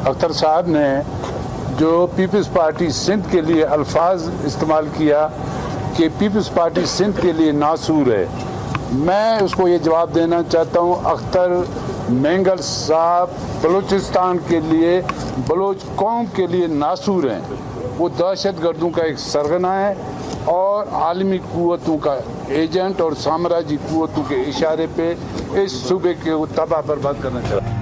अख्तर साहब ने जो पीपल्स पार्टी सिंध के लिए अल्फाज इस्तेमाल किया कि पीपल्स पार्टी सिंध के लिए नासूर है, मैं उसको ये जवाब देना चाहता हूँ, अख्तर मेंगल साहब बलूचिस्तान के लिए, बलोच कौम के लिए नासूर हैं। वो दहशतगर्दों का एक सरगना है और आलमी कुव्वतों का एजेंट और साम्राज्य कुव्वतों के इशारे पे इस सूबे के तबाह बर्बाद करना चाहता है।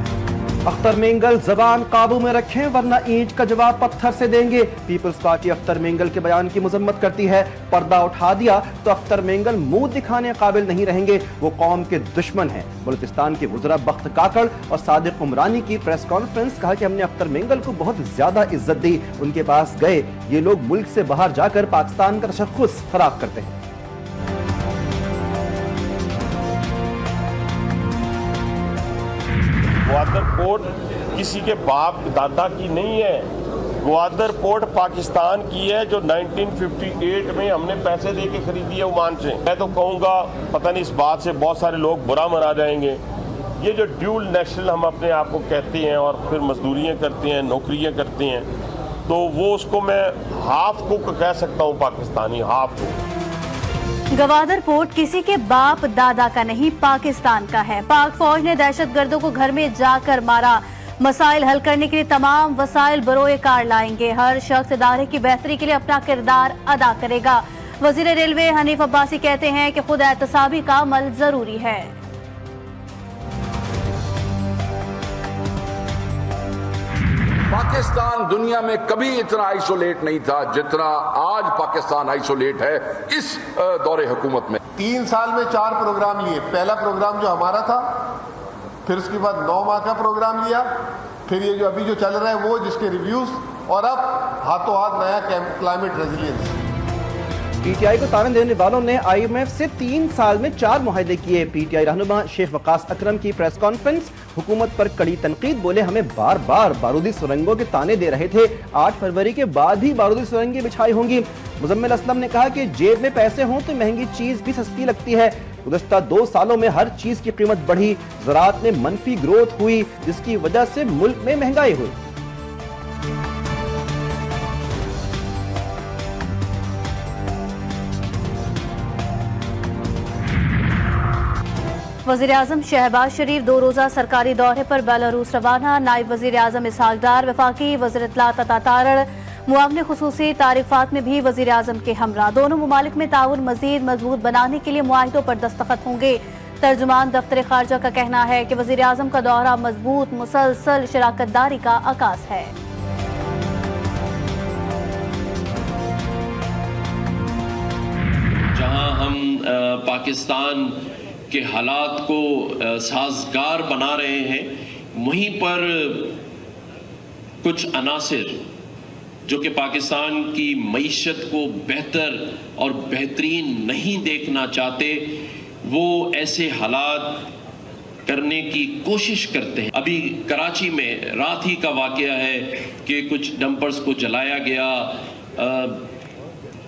अख्तर मेंगल जबान काबू में रखें वरना ईंट का जवाब पत्थर से देंगे। पीपल्स पार्टी अख्तर मेंगल के बयान की मजम्मत करती है। पर्दा उठा दिया तो अख्तर मेंगल मुंह दिखाने काबिल नहीं रहेंगे, वो कौम के दुश्मन हैं। बलूचिस्तान के वज़रा बख्त काकड़ और सादिक उमरानी की प्रेस कॉन्फ्रेंस, कहा कि हमने अख्तर मेंगल को बहुत ज्यादा इज्जत दी, उनके पास गए, ये लोग मुल्क से बाहर जाकर पाकिस्तान का तशख्खुस खराब करते हैं। ग्वादर पोर्ट किसी के बाप दादा की नहीं है। ग्वादर पोर्ट पाकिस्तान की है, जो 1958 में हमने पैसे दे के खरीदी है ओमान से। मैं तो कहूँगा, पता नहीं इस बात से बहुत सारे लोग बुरा मना जाएंगे, ये जो ड्यूल नेशनल हम अपने आप को कहते हैं और फिर मजदूरियाँ करते हैं, नौकरियाँ करते हैं, तो वो उसको मैं हाफ कुक कह सकता हूँ, Pakistani half cook. Gwadar port किसी के बाप दादा का नहीं, पाकिस्तान का है। पाक फौज ने दहशतगर्दों को घर में जाकर मारा। मसाइल हल करने के लिए तमाम वसाइल बरोए कार लाएंगे। हर शख्स इदारे की बेहतरी के लिए अपना किरदार अदा करेगा। वजीर रेलवे हनीफ अब्बासी कहते हैं कि खुद एहतसाबी का अमल जरूरी है। पाकिस्तान दुनिया में कभी इतना आइसोलेट नहीं था जितना आज पाकिस्तान आइसोलेट है इस दौरे हुकूमत में। 3 साल में 4 प्रोग्राम लिए। पहला प्रोग्राम जो हमारा था, फिर उसके बाद 9 माह का प्रोग्राम लिया, फिर ये जो अभी जो चल रहा है वो, जिसके रिव्यूज, और अब हाथों हाथ नया क्लाइमेट रेजिलियंस। पीटीआई को ताने देने वालों ने आईएमएफ से 3 साल में 4 मुआहदे किए। पीटीआई रहनुमा शेख वकास अकरम की प्रेस कॉन्फ्रेंस, हुकूमत पर कड़ी तनकीद, बोले हमें बार बार बारूदी सुरंगों के ताने दे रहे थे, 8 फरवरी के बाद ही बारूदी सुरंगें बिछाई होंगी। मुजम्मिल असलम ने कहा कि जेब में पैसे हों तो महंगी चीज भी सस्ती लगती है। गुज़श्ता 2 सालों में हर चीज की कीमत बढ़ी, ज़राअत में मनफी ग्रोथ हुई, जिसकी वजह से मुल्क में महंगाई हुई। वज़ीर-ए-आज़म शहबाज शरीफ 2 रोज़ा सरकारी दौरे पर बेलारूस रवाना। नायब वज़ीर-ए-आज़म इसहाक डार, वफाकी वज़ीर इत्तलात अता तारड़, मुआविन खुसूसी तारिक फातमी भी वज़ीर-ए-आज़म के हमरा। दोनों मुमालिक में ताउन मज़ीद मजबूत बनाने के लिए मुआहिदों पर दस्तखत होंगे। तर्जुमान दफ्तर खारजा का कहना है कि वज़ीर-ए-आज़म का दौरा मजबूत मुसलसल शराकतदारी का आगाज है। जहां हम पाकिस्तान के हालात को साजगार बना रहे हैं, वहीं पर कुछ अनासिर जो कि पाकिस्तान की मईशत को बेहतर और बेहतरीन नहीं देखना चाहते, वो ऐसे हालात करने की कोशिश करते हैं। अभी कराची में रात ही का वाकया है कि कुछ डंपर्स को जलाया गया।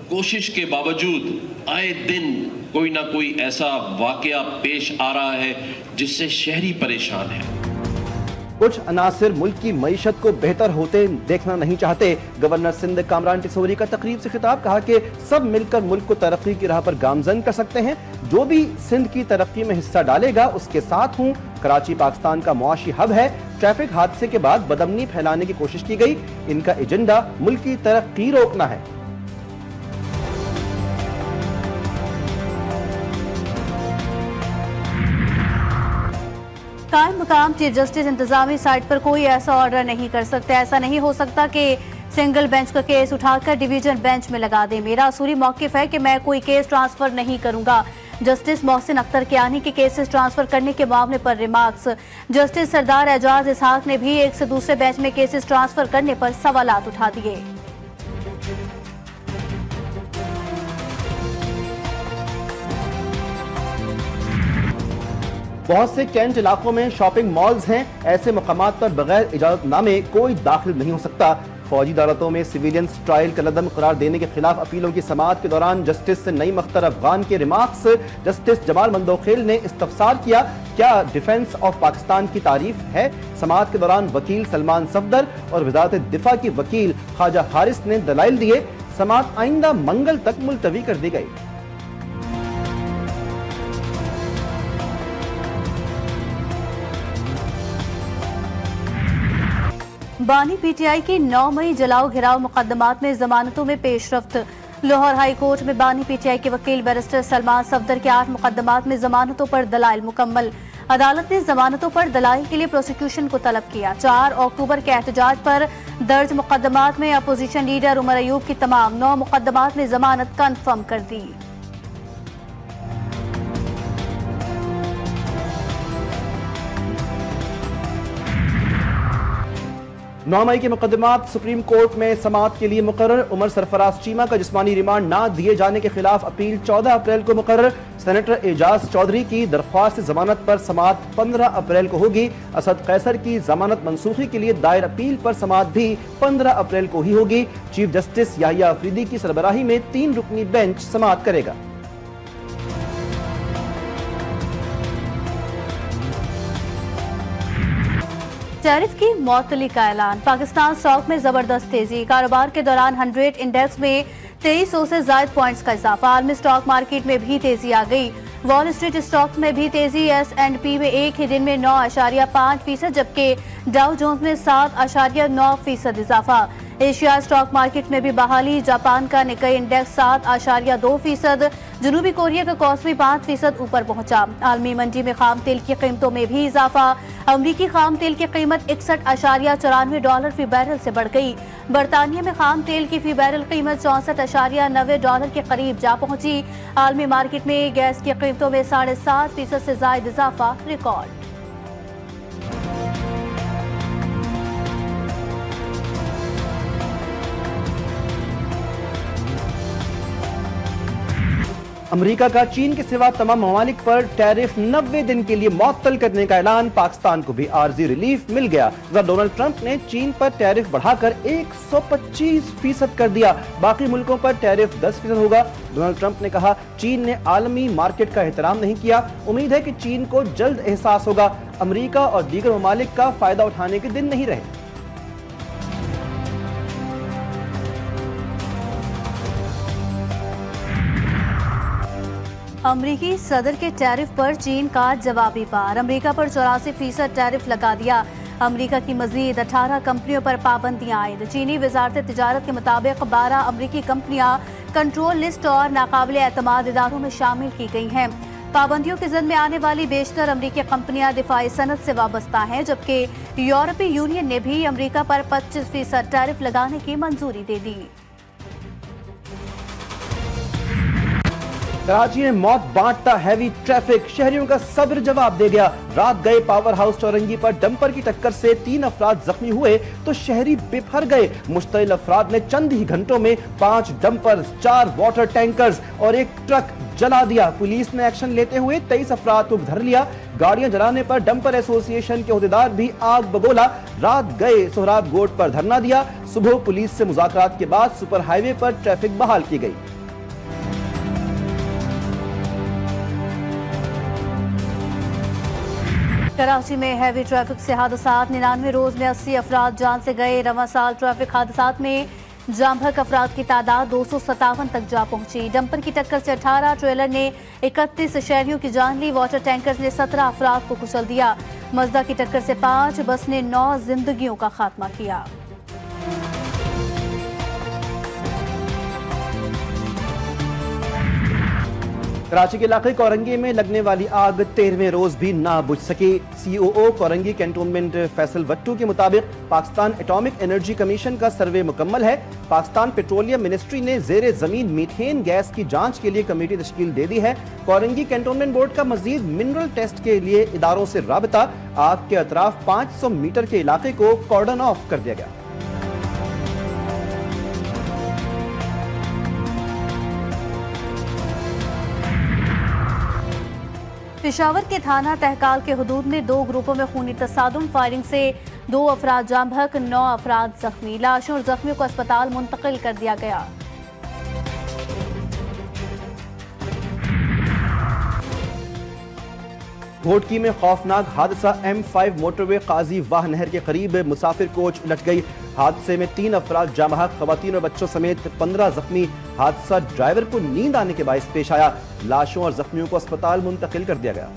कोशिश के बावजूद आए दिन कोई ना कोई ऐसा वाकया पेश आ रहा है जिससे शहरी परेशान है। कुछ अनासिर मुल्क की मईशत को बेहतर होते देखना नहीं चाहते। गवर्नर सिंध कामरान टिसोरी का तकरीब से खिताब, कहा कि सब मिलकर मुल्क को तरक्की की राह पर गामजन कर सकते हैं। जो भी सिंध की तरक्की में हिस्सा डालेगा उसके साथ हूँ। कराची पाकिस्तान का मुआशी हब है। ट्रैफिक हादसे के बाद बदअमनी फैलाने की कोशिश की गई। इनका एजेंडा मुल्क की तरक्की रोकना है। कायम मकाम चीफ जस्टिस इंतजामी साइट पर कोई ऐसा ऑर्डर नहीं कर सकते। ऐसा नहीं हो सकता कि सिंगल बेंच का केस उठाकर डिवीजन बेंच में लगा दे। मेरा असूली मौकिफ है कि मैं कोई केस ट्रांसफर नहीं करूंगा। जस्टिस मोहसिन अख्तर कियानी के केसेस ट्रांसफर करने के मामले पर रिमार्क्स। जस्टिस सरदार एजाज इसहाक ने भी एक से दूसरे बेंच में केसेस ट्रांसफर करने पर सवालात उठा दिए। बहुत से कैंट इलाकों में शॉपिंग मॉल्स हैं। ऐसे मकामात पर बगैर इजाजतनामे कोई दाखिल नहीं हो सकता। फौजी अदालतों में सिविलियंस ट्रायल का लदम करार देने के खिलाफ अपीलों की समाअत के दौरान जस्टिस नईम अख्तर अफगान के रिमार्क्स। जस्टिस जमाल मंदोखेल ने इस्तफसार किया, क्या डिफेंस ऑफ पाकिस्तान की तारीफ है? समाअत के दौरान वकील सलमान सफदर और वजारत दिफा की वकील ख्वाजा हारिस ने दलाइल दिए। समाअत आइंदा मंगल तक मुलतवी कर दी गई। बानी पीटीआई की 9 मई जलाओ घिराव मुकदमात में जमानतों में पेशरफ्त। लाहौर हाई कोर्ट में बानी पीटीआई के वकील बैरिस्टर सलमान सफदर के 8 मुकदमात में जमानतों पर दलाइल मुकम्मल। अदालत ने जमानतों पर दलाइल के लिए प्रोसिक्यूशन को तलब किया। 4 अक्टूबर के एहतजाज पर दर्ज मुकदमात में अपोजिशन लीडर उमर अयूब की तमाम 9 मुकदमात में जमानत कन्फर्म कर दी। 9 मई के मुकदमात सुप्रीम कोर्ट में समाअत के लिए मुकर्रर। उमर सरफराज चीमा का जिस्मानी रिमांड ना दिए जाने के खिलाफ अपील 14 अप्रैल को मुकर्रर। सेनेटर एजाज चौधरी की दरख्वास्त जमानत पर समाअत 15 अप्रैल को होगी। असद कैसर की जमानत मंसूखी के लिए दायर अपील पर समाअत भी 15 अप्रैल को ही होगी। चीफ जस्टिस याहिया अफरीदी की सरबराही में 3 रुकनी बेंच समाअत करेगा। टैरिफ की मौतली का ऐलान। पाकिस्तान स्टॉक में जबरदस्त तेजी। कारोबार के दौरान 100 इंडेक्स में 2300 से ज्यादा पॉइंट्स का इजाफा। आलमी स्टॉक मार्केट में भी तेजी आ गई। वॉल स्ट्रीट स्टॉक्स में भी तेजी। S&P में एक ही दिन में 9.5% जबकि डाउ जोन्स में 7.9% इजाफा। एशिया स्टॉक मार्केट में भी बहाली। जापान का निकाई इंडेक्स 7.2%। जनूबी कोरिया का कॉस्पी 5% ऊपर पहुंचा। आलमी मंडी में खाम तेल की कीमतों में भी इजाफा। अमरीकी खाम तेल की कीमत $61.94 फी बैरल से बढ़ गई। बरतानिया में खाम तेल की फी बैरल कीमत $64.90 के करीब जा पहुंची। आलमी मार्केट में गैस की कीमतों में 7.5% से ज्यादा इजाफा रिकॉर्ड। अमेरिका का चीन के सिवा तमाम ममालिक पर टैरिफ 90 दिन के लिए मुअत्तल करने का ऐलान। पाकिस्तान को भी आर्जी रिलीफ मिल गया। डोनाल्ड ट्रंप ने चीन पर टैरिफ बढ़ाकर 125% कर दिया। बाकी मुल्कों पर टैरिफ 10% होगा। डोनाल्ड ट्रंप ने कहा, चीन ने आलमी मार्केट का एहतराम नहीं किया। उम्मीद है कि चीन को जल्द एहसास होगा। अमेरिका और दीगर ममालिक का फायदा उठाने के दिन नहीं रहे। अमरीकी सदर के टैरिफ पर चीन का जवाबी वार। अमरीका पर 84% टैरिफ लगा दिया। अमरीका की मजीद 18 कंपनियों पर पाबंदियां आयद। चीनी वजारत तिजारत के मुताबिक 12 अमरीकी कंपनियां कंट्रोल लिस्ट और नाकाबिल एतमाद इदारों में शामिल की गई हैं। पाबंदियों की जद में आने वाली बेशतर अमरीकी कंपनियां दिफाई सनत से वाबस्ता हैं, जबकि यूरोपीय यूनियन ने भी अमरीका पर 25% टैरिफ लगाने की मंजूरी दे दी। कराची में मौत बांटता हैवी ट्रैफिक। शहरियों का सब्र जवाब दे गया। रात गए पावर हाउस चौरंगी पर डंपर की टक्कर से 3 अफराद जख्मी हुए तो शहरी बेफर गए। मुश्तइल अफराद ने चंद ही घंटों में 5 डंपर्स, 4 वाटर टैंकर्स और 1 ट्रक जला दिया। पुलिस ने एक्शन लेते हुए 23 अफराद को धर लिया। गाड़ियां जलाने पर डंपर एसोसिएशन के अहदेदार भी आग बगोला। रात गए सोहराब गोट पर धरना दिया। सुबह पुलिस से मुज़ाकरात के बाद सुपर हाईवे पर ट्रैफिक बहाल की गई। कराची में हैवी ट्रैफिक से हादसात। 99 रोज में 80 अफराद जान से गए। रवां साल ट्रैफिक हादसात में जाम बहक अफराद की तादाद 257 तक जा पहुंची। डंपर की टक्कर से 18, ट्रेलर ने 31 शहरियों की जान ली। वाटर टैंकर ने 17 अफराद को कुचल दिया। मजदा की टक्कर से 5, बस ने 9 जिंदगियों का खात्मा किया। कराची के इलाके कोरंगी में लगने वाली आग 13वें रोज भी ना बुझ सकी। COO कोरंगी कैंटोनमेंट फैसल वट्टू के मुताबिक पाकिस्तान एटॉमिक एनर्जी कमीशन का सर्वे मुकम्मल है। पाकिस्तान पेट्रोलियम मिनिस्ट्री ने जेर जमीन मीथेन गैस की जांच के लिए कमेटी तश्कील दे दी है। कोरंगी कैंटोनमेंट बोर्ड का मजीद मिनरल टेस्ट के लिए इदारों से राबता। आग के अतराफ 500 मीटर के इलाके को कॉर्डन ऑफ कर दिया गया। पेशावर के थाना तहकाल के हुदूद में 2 ग्रुपों में खूनी तसादुम। फायरिंग से 2 अफराद जाम बहक, 9 अफराद जख्मी। लाशों और जख्मियों को अस्पताल मुंतकिल कर दिया गया। घोटकी में खौफनाक हादसा, M5 मोटरवे काजी वाह नहर के करीब मुसाफिर कोच उलट गई। हादसे में 3 अफराद जाँ बहक, खवातीन और बच्चों समेत 15 जख्मी। हादसा ड्राइवर को नींद आने के बायस पेश आया। लाशों और जख्मियों को अस्पताल मुंतकिल कर दिया गया।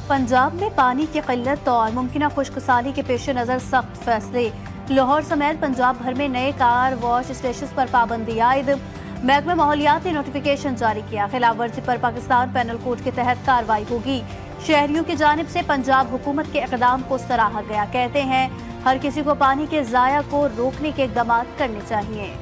पंजाब में पानी की किल्लत और मुमकिन खुश्कसाली के पेश नजर सख्त फैसले। लाहौर समेत पंजाब भर में नए कार वॉश स्टेशन पर पाबंदी आयद। महकमा माहौलियात ने नोटिफिकेशन जारी किया। खिलाफ वर्जी पर पाकिस्तान पैनल कोड के तहत कार्रवाई होगी। शहरियों की जानिब से पंजाब हुकूमत के इक़दाम को सराहा गया। कहते हैं हर किसी को पानी के ज़ाया को रोकने के इक़दाम करने चाहिए।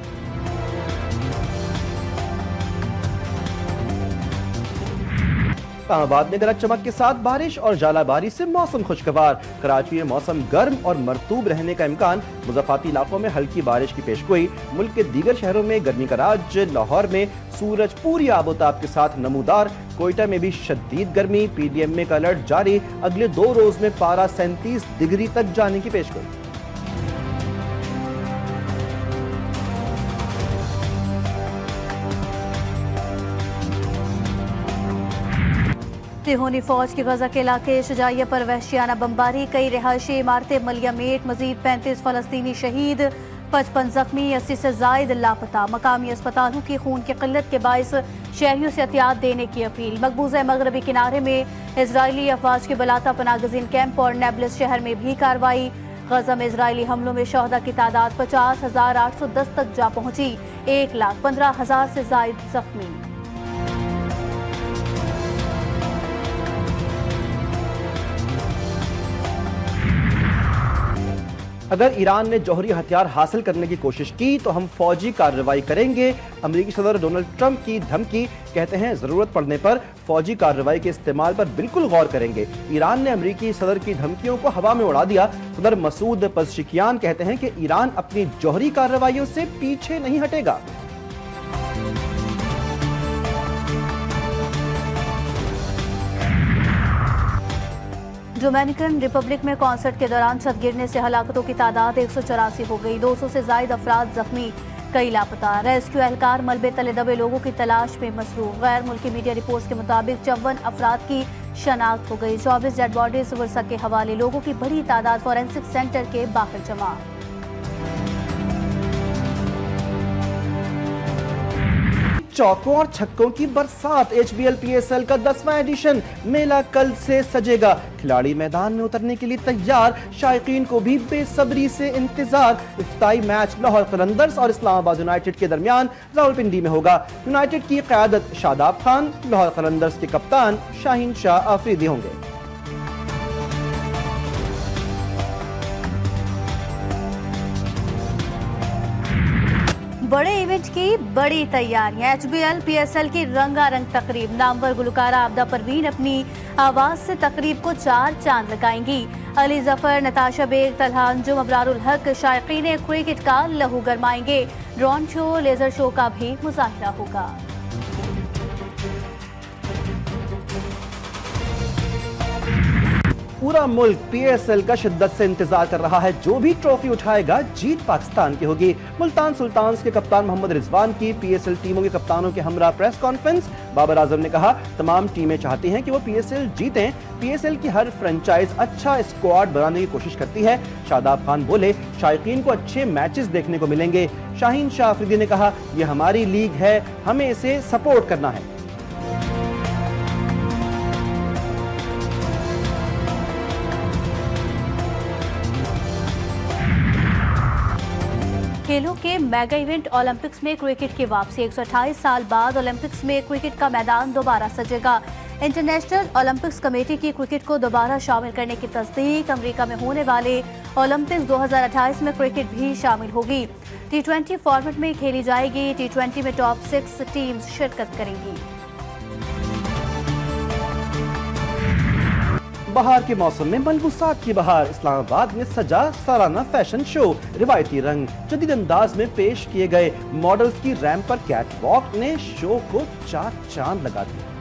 इस्लामाबाद में गरज चमक के साथ बारिश और जालाबारी से मौसम खुशगवार। कराची में मौसम गर्म और मरतूब रहने का इम्कान। मुज़फ़्फ़राती इलाकों में हल्की बारिश की पेशगोई। मुल्क के दीगर शहरों में गर्मी का राज। लाहौर में सूरज पूरी आबोताब के साथ नमूदार। कोयटा में भी शदीद गर्मी। PDMA का अलर्ट जारी। अगले 2 रोज में पारा 37 डिग्री तक जाने की पेशगोई। तिहोनी फौज की गजा के इलाके शुजाइया पर वहशियाना बमबारी। कई रिहायशी इमारतें मलियामेट। मजीद 35 फलस्तीनी शहीद, 55 जख्मी, 80 से जायद लापता। मकामी अस्पतालों की खून की किल्लत के बायस शहरियों से एहतियात देने की अपील। मकबूजा मगरबी किनारे में इजरायली अफवाज के बलाता पनागजीन कैंप और नेबल्स शहर में भी कार्रवाई। गजा में इजरायली हमलों में शहदा की तादाद 50,810 तक जा पहुंची। 1,15,000 से जायद जख्मी। अगर ईरान ने जौहरी हथियार हासिल करने की कोशिश की तो हम फौजी कार्रवाई करेंगे। अमेरिकी सदर डोनाल्ड ट्रंप की धमकी। कहते हैं जरूरत पड़ने पर फौजी कार्रवाई के इस्तेमाल पर बिल्कुल गौर करेंगे। ईरान ने अमेरिकी सदर की धमकियों को हवा में उड़ा दिया। सदर मसूद पज़शिकियान कहते हैं कि ईरान अपनी जौहरी कार्रवाइयों से पीछे नहीं हटेगा। डोमिनिकन रिपब्लिक में कॉन्सर्ट के दौरान छत गिरने से हलाकतों की तादाद 184 हो गई। 200 से जायद अफराद जख्मी, कई लापता। रेस्क्यू एहलकार मलबे तले दबे लोगों की तलाश में मसरूफ। गैर मुल्की मीडिया रिपोर्ट्स के मुताबिक 54 अफराद की शनाख्त हो गई। 24 डेड बॉडीज वर्षा के हवाले। लोगों की बड़ी तादाद फॉरेंसिक सेंटर के बाहर जमा। चौकों और छक्कों की बरसात। HBL PSL का 10वां एडिशन। मेला कल से सजेगा। खिलाड़ी मैदान में उतरने के लिए तैयार। शायकीन को भी बेसब्री से इंतजार। इफ्ताई मैच लाहौर कलंदर्स और इस्लामाबाद यूनाइटेड के दरमियान रावलपिंडी में होगा। यूनाइटेड की क़यादत शादाब खान, लाहौर कलंदर्स के कप्तान शाहीन शाह आफरीदी होंगे। बड़े इवेंट की बड़ी तैयारियां। HBL PSL की रंगारंग तकरीब। नामवर गुलकारा आबदा परवीन अपनी आवाज से तकरीब को 4 चांद लगाएंगी। अली जफर, नताशा बेग, तलहा अंजुम, अबरारुल हक शायकीन क्रिकेट का लहू गरमाएंगे। ड्रोन शो, लेजर शो का भी मुजाहिरा होगा। पूरा मुल्क PSL का शिद्दत से इंतजार कर रहा है। जो भी ट्रॉफी उठाएगा जीत पाकिस्तान की होगी। मुल्तान सुल्तान्स के कप्तान मोहम्मद रिजवान की PSL टीमों के कप्तानों के हमरा प्रेस कॉन्फ्रेंस। बाबर आजम ने कहा तमाम टीमें चाहती हैं कि वो PSL जीतें। PSL की हर फ्रेंचाइज अच्छा स्क्वाड बनाने की कोशिश करती है। शादाब खान बोले शायकीन को अच्छे मैचेस देखने को मिलेंगे। शाहीन शाह आफरीदी ने कहा यह हमारी लीग है, हमें इसे सपोर्ट करना है। खेलों के मेगा इवेंट ओलंपिक्स में क्रिकेट की वापसी। 128 साल बाद ओलंपिक्स में क्रिकेट का मैदान दोबारा सजेगा। इंटरनेशनल ओलंपिक्स कमेटी की क्रिकेट को दोबारा शामिल करने की तस्दीक। अमेरिका में होने वाले ओलंपिक्स 2028 में क्रिकेट भी शामिल होगी। T20 फॉर्मेट में खेली जाएगी। T20 में टॉप 6 टीम्स शिरकत करेंगी। बहार के मौसम में मलबूसात की बहार। इस्लामाबाद में सजा सालाना फैशन शो। रिवायती रंग जदीद अंदाज में पेश किए गए मॉडल्स की रैंप पर कैटवॉक ने शो को 4 चांद लगा दिए।